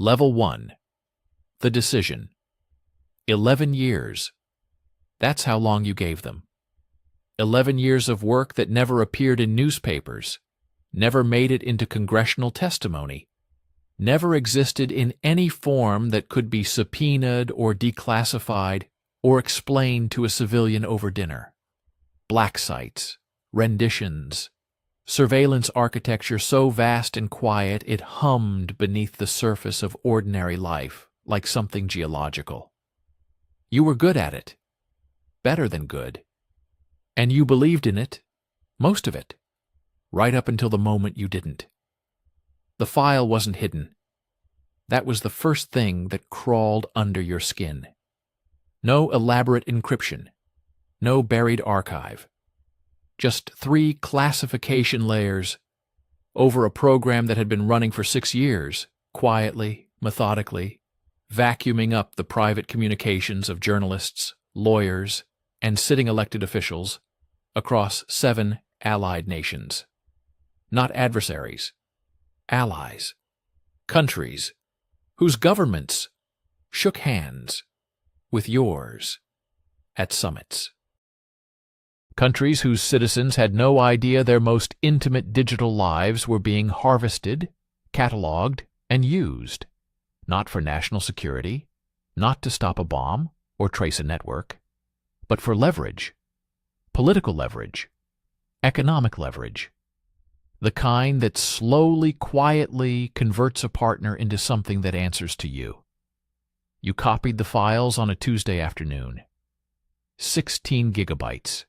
Level 1. The decision. 11 years. That's how long you gave them. 11 years of work that never appeared in newspapers, never made it into congressional testimony, never existed in any form that could be subpoenaed or declassified or explained to a civilian over dinner. Black sites, renditions, surveillance architecture so vast and quiet it hummed beneath the surface of ordinary life like something geological. You were good at it, better than good, and you believed in it, most of it, right up until the moment you didn't. The file wasn't hidden. That was the first thing that crawled under your skin. No elaborate encryption, no buried archive. Just 3 classification layers over a program that had been running for 6 years, quietly, methodically, vacuuming up the private communications of journalists, lawyers, and sitting elected officials across 7 allied nations. Not adversaries, allies, countries whose governments shook hands with yours at summits. Countries whose citizens had no idea their most intimate digital lives were being harvested, cataloged, and used, not for national security, not to stop a bomb or trace a network, but for leverage, political leverage, economic leverage, the kind that slowly, quietly converts a partner into something that answers to you. You copied the files on a Tuesday afternoon. 16 gigabytes.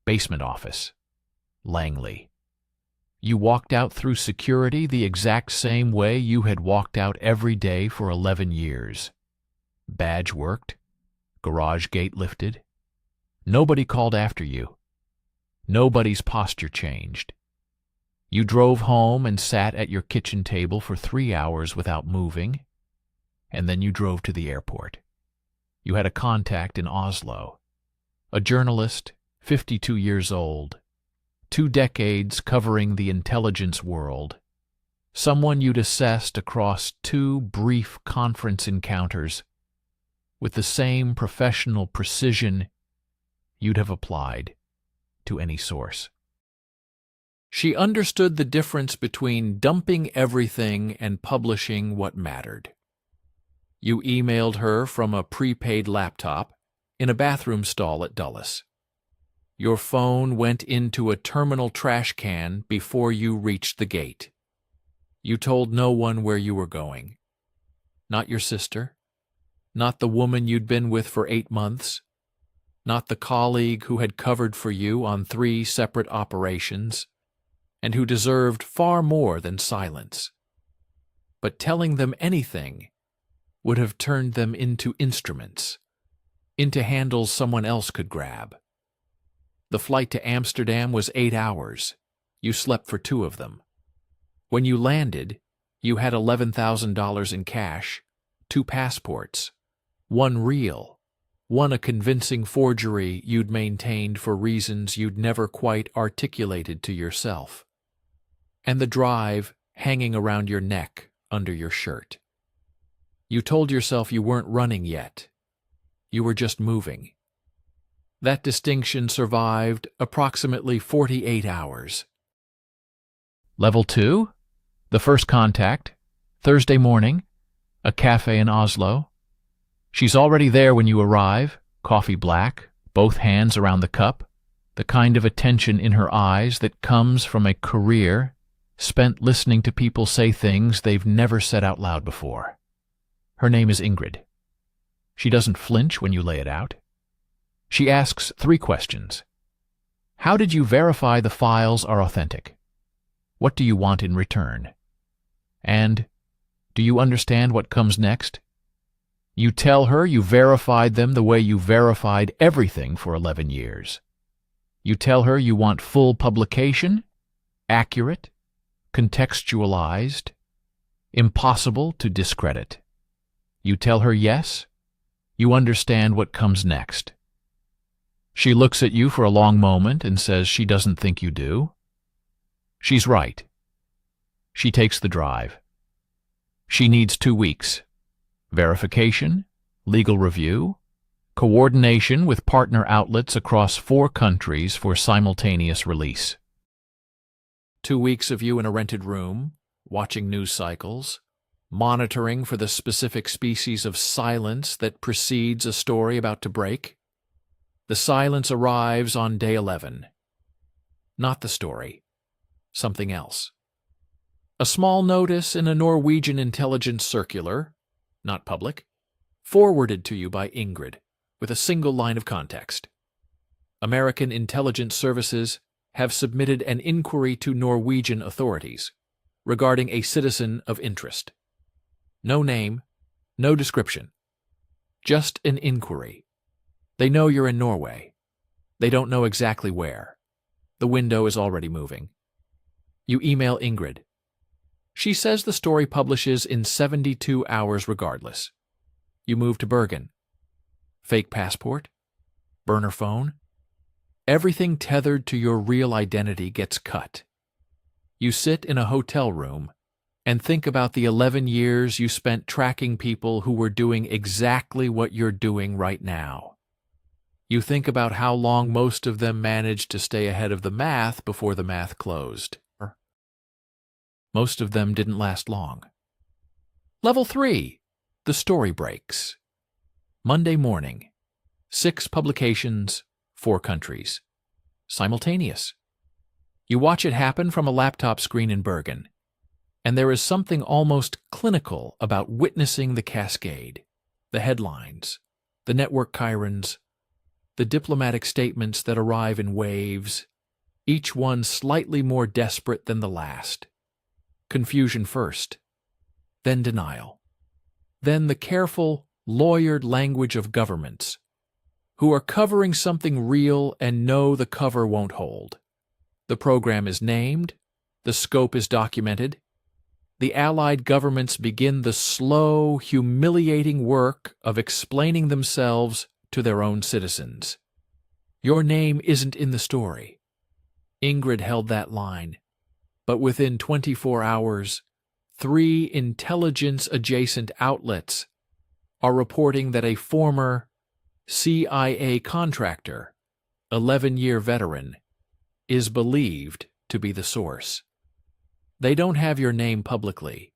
Basement office. Langley. You walked out through security the exact same way you had walked out every day for 11 years. Badge worked. Garage gate lifted. Nobody called after you. Nobody's posture changed. You drove home and sat at your kitchen table for 3 hours without moving, and then you drove to the airport. You had a contact in Oslo, a journalist, 52 years old, 2 decades covering the intelligence world, someone you'd assessed across 2 brief conference encounters with the same professional precision you'd have applied to any source. She understood the difference between dumping everything and publishing what mattered. You emailed her from a prepaid laptop in a bathroom stall at Dulles. Your phone went into a terminal trash can before you reached the gate. You told no one where you were going. Not your sister, not the woman you'd been with for 8 months, not the colleague who had covered for you on 3 separate operations, and who deserved far more than silence. But telling them anything would have turned them into instruments, into handles someone else could grab. The flight to Amsterdam was 8 hours. You slept for 2 of them. When you landed, you had $11,000 in cash, 2 passports, 1 real, 1 a convincing forgery you'd maintained for reasons you'd never quite articulated to yourself, and the drive hanging around your neck under your shirt. You told yourself you weren't running yet. You were just moving. That distinction survived approximately 48 hours. Level 2, the first contact, Thursday morning, a cafe in Oslo. She's already there when you arrive, coffee black, both hands around the cup, the kind of attention in her eyes that comes from a career spent listening to people say things they've never said out loud before. Her name is Ingrid. She doesn't flinch when you lay it out. She asks 3 questions. How did you verify the files are authentic? What do you want in return? And do you understand what comes next? You tell her you verified them the way you verified everything for 11 years. You tell her you want full publication, accurate, contextualized, impossible to discredit. You tell her yes, you understand what comes next. She looks at you for a long moment and says she doesn't think you do. She's right. She takes the drive. She needs 2 weeks. Verification, legal review, coordination with partner outlets across 4 countries for simultaneous release. 2 weeks of you in a rented room, watching news cycles, monitoring for the specific species of silence that precedes a story about to break. The silence arrives on day 11. Not the story, something else. A small notice in a Norwegian intelligence circular, not public, forwarded to you by Ingrid, with a single line of context. American intelligence services have submitted an inquiry to Norwegian authorities regarding a citizen of interest. No name, no description. Just an inquiry. They know you're in Norway. They don't know exactly where. The window is already moving. You email Ingrid. She says the story publishes in 72 hours regardless. You move to Bergen. Fake passport? Burner phone? Everything tethered to your real identity gets cut. You sit in a hotel room and think about the 11 years you spent tracking people who were doing exactly what you're doing right now. You think about how long most of them managed to stay ahead of the math before the math closed. Most of them didn't last long. Level 3. The story breaks. Monday morning. 6 publications, 4 countries. Simultaneous. You watch it happen from a laptop screen in Bergen, and there is something almost clinical about witnessing the cascade, the headlines, the network chirons, the diplomatic statements that arrive in waves, each one slightly more desperate than the last. Confusion first, then denial, then the careful, lawyered language of governments, who are covering something real and know the cover won't hold. The program is named, the scope is documented. The Allied governments begin the slow, humiliating work of explaining themselves to their own citizens. Your name isn't in the story. Ingrid held that line. But within 24 hours, 3 intelligence-adjacent outlets are reporting that a former CIA contractor, 11-year veteran, is believed to be the source. They don't have your name publicly.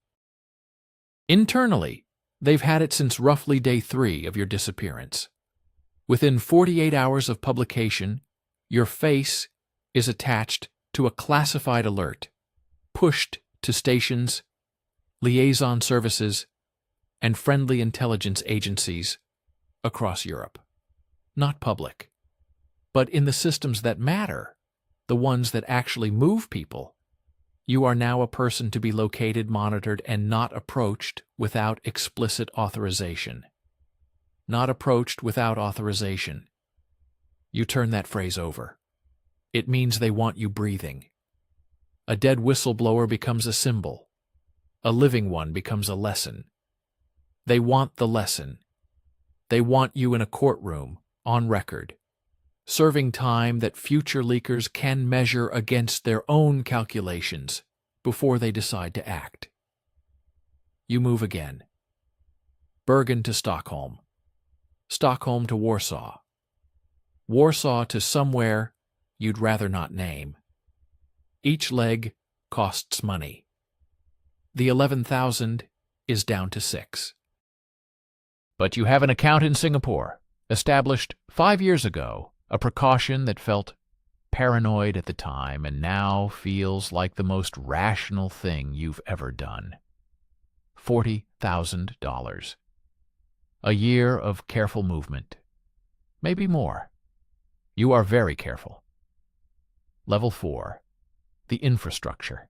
Internally, they've had it since roughly day 3 of your disappearance. Within 48 hours of publication, your face is attached to a classified alert, pushed to stations, liaison services, and friendly intelligence agencies across Europe. Not public, but in the systems that matter, the ones that actually move people. You are now a person to be located, monitored, and not approached without explicit authorization. Not approached without authorization. You turn that phrase over. It means they want you breathing. A dead whistleblower becomes a symbol. A living one becomes a lesson. They want the lesson. They want you in a courtroom, on record, serving time that future leakers can measure against their own calculations before they decide to act. You move again. Bergen to Stockholm. Stockholm to Warsaw. Warsaw to somewhere you'd rather not name. Each leg costs money. The 11,000 is down to 6. But you have an account in Singapore, established 5 years ago, a precaution that felt paranoid at the time and now feels like the most rational thing you've ever done. $40,000. A year of careful movement. Maybe more. You are very careful. Level 4. The infrastructure.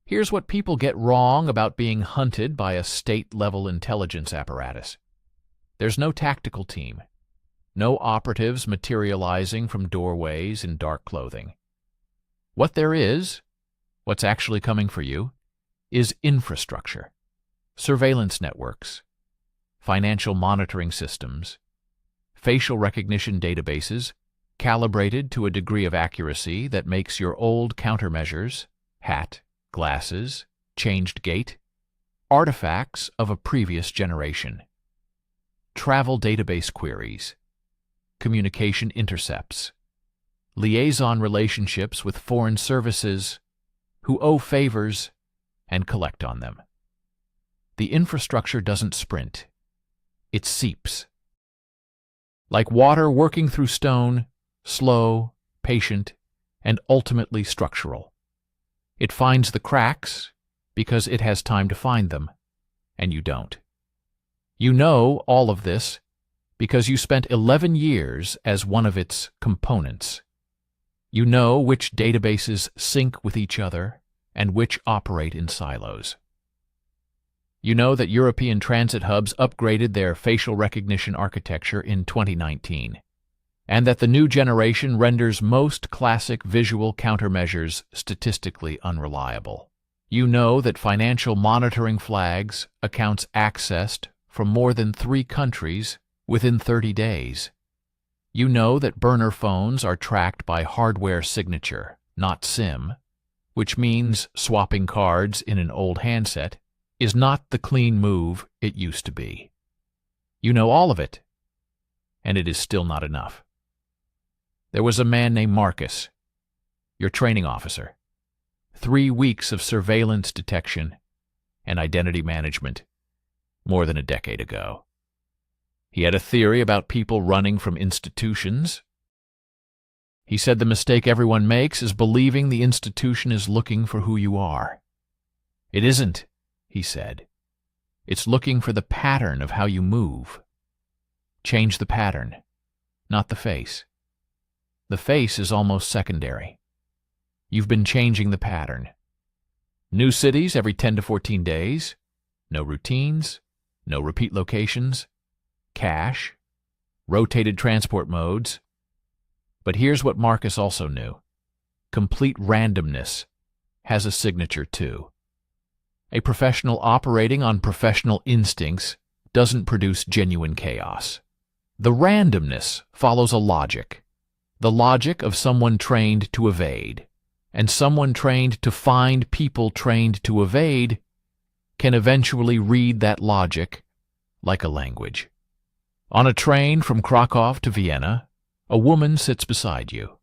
Here's what people get wrong about being hunted by a state-level intelligence apparatus. There's no tactical team. No operatives materializing from doorways in dark clothing. What there is, what's actually coming for you, is infrastructure. Surveillance networks, financial monitoring systems, facial recognition databases, calibrated to a degree of accuracy that makes your old countermeasures, hat, glasses, changed gait, artifacts of a previous generation. Travel database queries, communication intercepts, liaison relationships with foreign services who owe favors and collect on them. The infrastructure doesn't sprint. It seeps. Like water working through stone, slow, patient, and ultimately structural. It finds the cracks because it has time to find them, and you don't. You know all of this because you spent 11 years as one of its components. You know which databases sync with each other and which operate in silos. You know that European transit hubs upgraded their facial recognition architecture in 2019, and that the new generation renders most classic visual countermeasures statistically unreliable. You know that financial monitoring flags accounts accessed from more than 3 countries within 30 days. You know that burner phones are tracked by hardware signature, not SIM, which means swapping cards in an old handset is not the clean move it used to be. You know all of it, and it is still not enough. There was a man named Marcus, your training officer. 3 weeks of surveillance detection and identity management, more than a decade ago. He had a theory about people running from institutions. He said the mistake everyone makes is believing the institution is looking for who you are. It isn't, he said. It's looking for the pattern of how you move. Change the pattern, not the face. The face is almost secondary. You've been changing the pattern. New cities every 10 to 14 days, no routines, no repeat locations, cash, rotated transport modes. But here's what Marcus also knew. Complete randomness has a signature too. A professional operating on professional instincts doesn't produce genuine chaos. The randomness follows a logic. The logic of someone trained to evade, and someone trained to find people trained to evade can eventually read that logic like a language. On a train from Krakow to Vienna, a woman sits beside you.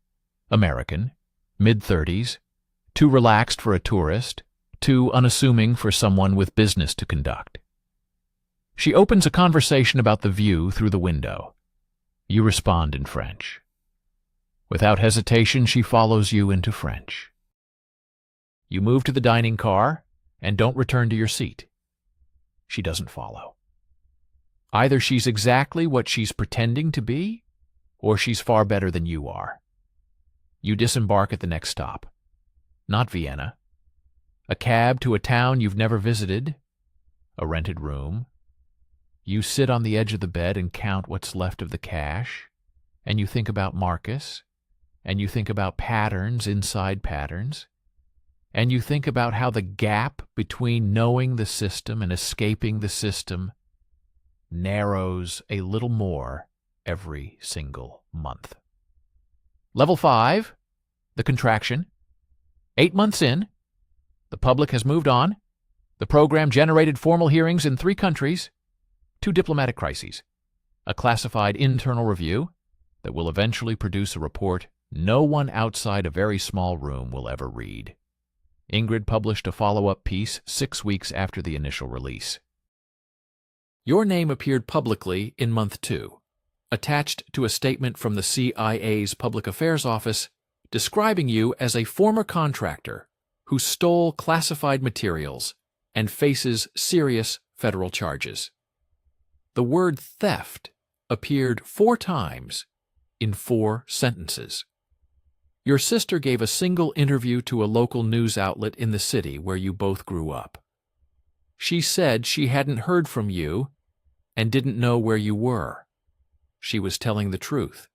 American, mid-30s, too relaxed for a tourist, too unassuming for someone with business to conduct. She opens a conversation about the view through the window. You respond in French. Without hesitation, she follows you into French. You move to the dining car and don't return to your seat. She doesn't follow. Either she's exactly what she's pretending to be, or she's far better than you are. You disembark at the next stop. Not Vienna. A cab to a town you've never visited. A rented room. You sit on the edge of the bed and count what's left of the cash, and you think about Marcus, and you think about patterns inside patterns, and you think about how the gap between knowing the system and escaping the system narrows a little more every single month. Level 5, the contraction. 8 months in, the public has moved on. The program generated formal hearings in 3 countries, 2 diplomatic crises, a classified internal review that will eventually produce a report no one outside a very small room will ever read. Ingrid published a follow-up piece 6 weeks after the initial release. Your name appeared publicly in month 2, attached to a statement from the CIA's Public Affairs Office describing you as a former contractor who stole classified materials and faces serious federal charges. The word theft appeared 4 times in 4 sentences. Your sister gave a single interview to a local news outlet in the city where you both grew up. She said she hadn't heard from you and didn't know where you were. She was telling the truth.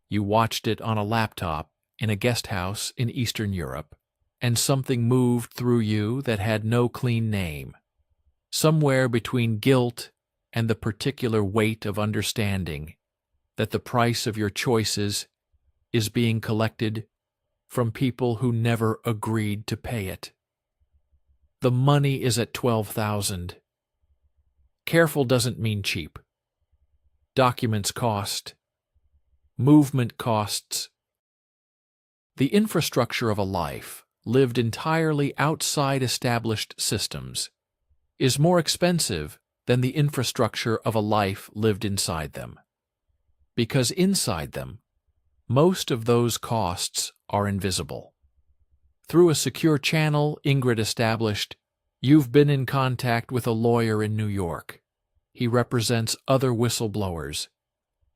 You watched it on a laptop in a guest house in Eastern Europe, and something moved through you that had no clean name, somewhere between guilt and the particular weight of understanding that the price of your choices is being collected from people who never agreed to pay it. The money is at 12,000. Careful doesn't mean cheap. Documents cost. Movement costs. The infrastructure of a life, lived entirely outside established systems, is more expensive than the infrastructure of a life lived inside them. Because inside them, most of those costs are invisible. Through a secure channel Ingrid established, you've been in contact with a lawyer in New York. He represents other whistleblowers.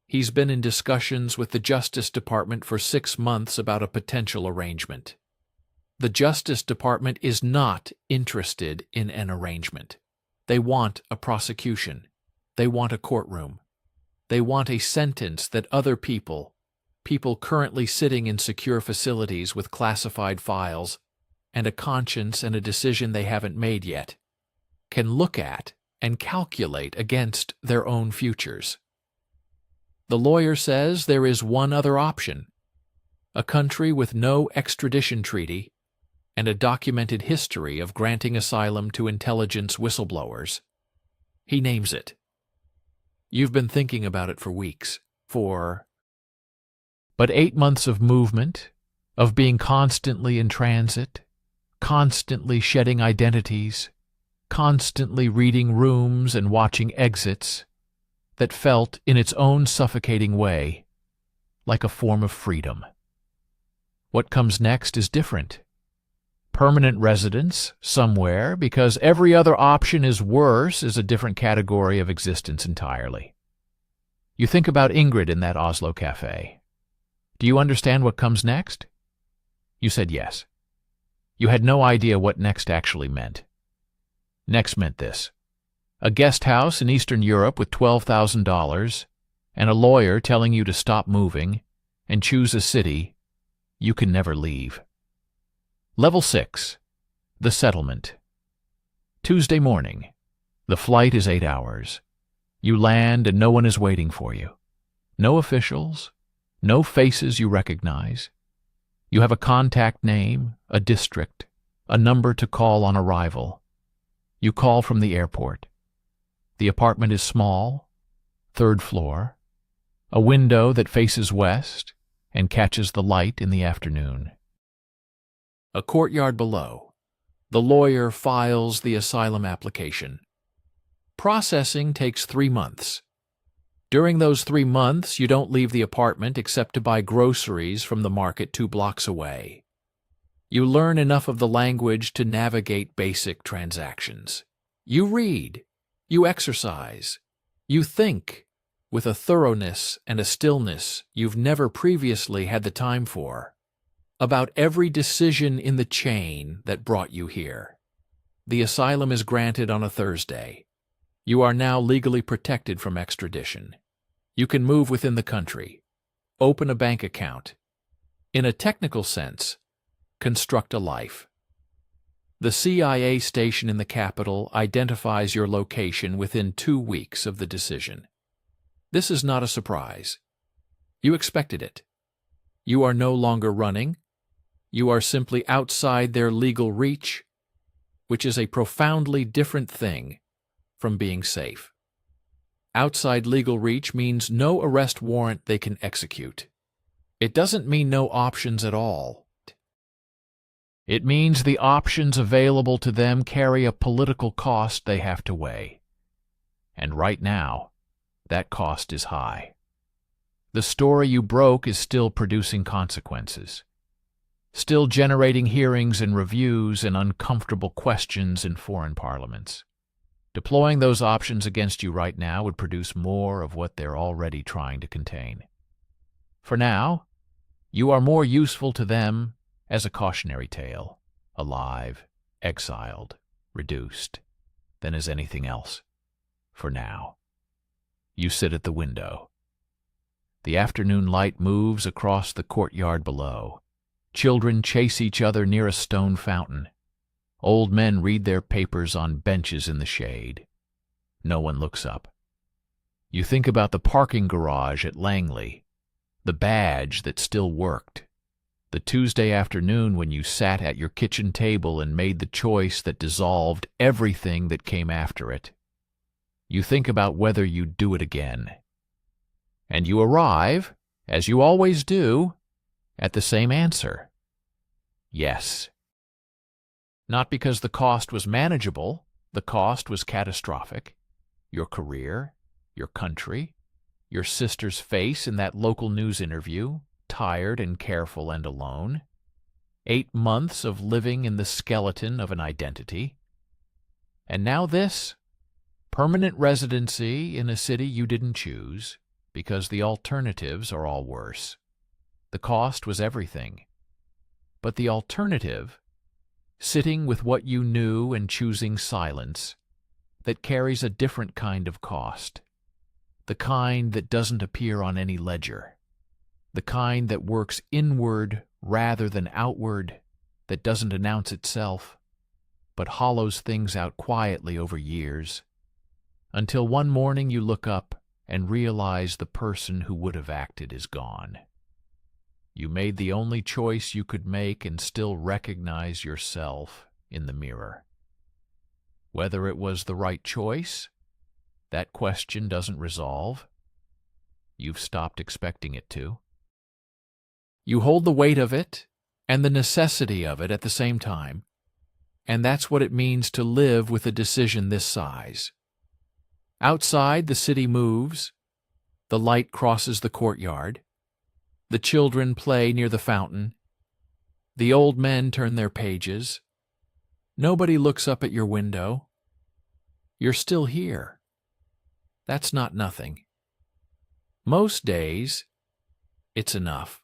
He's been in discussions with the Justice Department for 6 months about a potential arrangement. The Justice Department is not interested in an arrangement. They want a prosecution. They want a courtroom. They want a sentence that other people currently sitting in secure facilities with classified files and a conscience and a decision they haven't made yet, can look at and calculate against their own futures. The lawyer says there is one other option: a country with no extradition treaty and a documented history of granting asylum to intelligence whistleblowers. He names it. You've been thinking about it for weeks, but 8 months of movement, of being constantly in transit, constantly shedding identities, constantly reading rooms and watching exits, that felt, in its own suffocating way, like a form of freedom. What comes next is different. Permanent residence, somewhere, because every other option is worse, is a different category of existence entirely. You think about Ingrid in that Oslo cafe. Do you understand what comes next? You said yes. You had no idea what next actually meant. Next meant this: a guest house in Eastern Europe with $12,000 and a lawyer telling you to stop moving and choose a city you can never leave. Level 6. The settlement. Tuesday morning. The flight is 8 hours. You land and no one is waiting for you. No officials, no faces you recognize. You have a contact name, a district, a number to call on arrival. You call from the airport. The apartment is small, 3rd floor, a window that faces west and catches the light in the afternoon. A courtyard below. The lawyer files the asylum application. Processing takes 3 months. During those 3 months, you don't leave the apartment except to buy groceries from the market 2 blocks away. You learn enough of the language to navigate basic transactions. You read. You exercise. You think with a thoroughness and a stillness you've never previously had the time for, about every decision in the chain that brought you here. The asylum is granted on a Thursday. You are now legally protected from extradition. You can move within the country, open a bank account. In a technical sense, construct a life. The CIA station in the capital identifies your location within 2 weeks of the decision. This is not a surprise. You expected it. You are no longer running. You are simply outside their legal reach, which is a profoundly different thing from being safe. Outside legal reach means no arrest warrant they can execute. It doesn't mean no options at all. It means the options available to them carry a political cost they have to weigh. And right now, that cost is high. The story you broke is still producing consequences, still generating hearings and reviews and uncomfortable questions in foreign parliaments. Deploying those options against you right now would produce more of what they're already trying to contain. For now, you are more useful to them as a cautionary tale, alive, exiled, reduced, than as anything else. For now. You sit at the window. The afternoon light moves across the courtyard below. Children chase each other near a stone fountain. Old men read their papers on benches in the shade. No one looks up. You think about the parking garage at Langley, the badge that still worked, The Tuesday afternoon when you sat at your kitchen table and made the choice that dissolved everything that came after it. You think about whether you'd do it again. And you arrive, as you always do, at the same answer. Yes. Not because the cost was manageable, the cost was catastrophic. Your career, your country, your sister's face in that local news interview, tired and careful and alone. 8 months of living in the skeleton of an identity. And now this, permanent residency in a city you didn't choose, because the alternatives are all worse. The cost was everything. But the alternative, sitting with what you knew and choosing silence, that carries a different kind of cost. The kind that doesn't appear on any ledger. The kind that works inward rather than outward, that doesn't announce itself, but hollows things out quietly over years, until one morning you look up and realize the person who would have acted is gone. You made the only choice you could make and still recognize yourself in the mirror. Whether it was the right choice, that question doesn't resolve. You've stopped expecting it to. You hold the weight of it and the necessity of it at the same time, and that's what it means to live with a decision this size. Outside, the city moves, the light crosses the courtyard, the children play near the fountain, the old men turn their pages. Nobody looks up at your window. You're still here. That's not nothing. Most days, it's enough.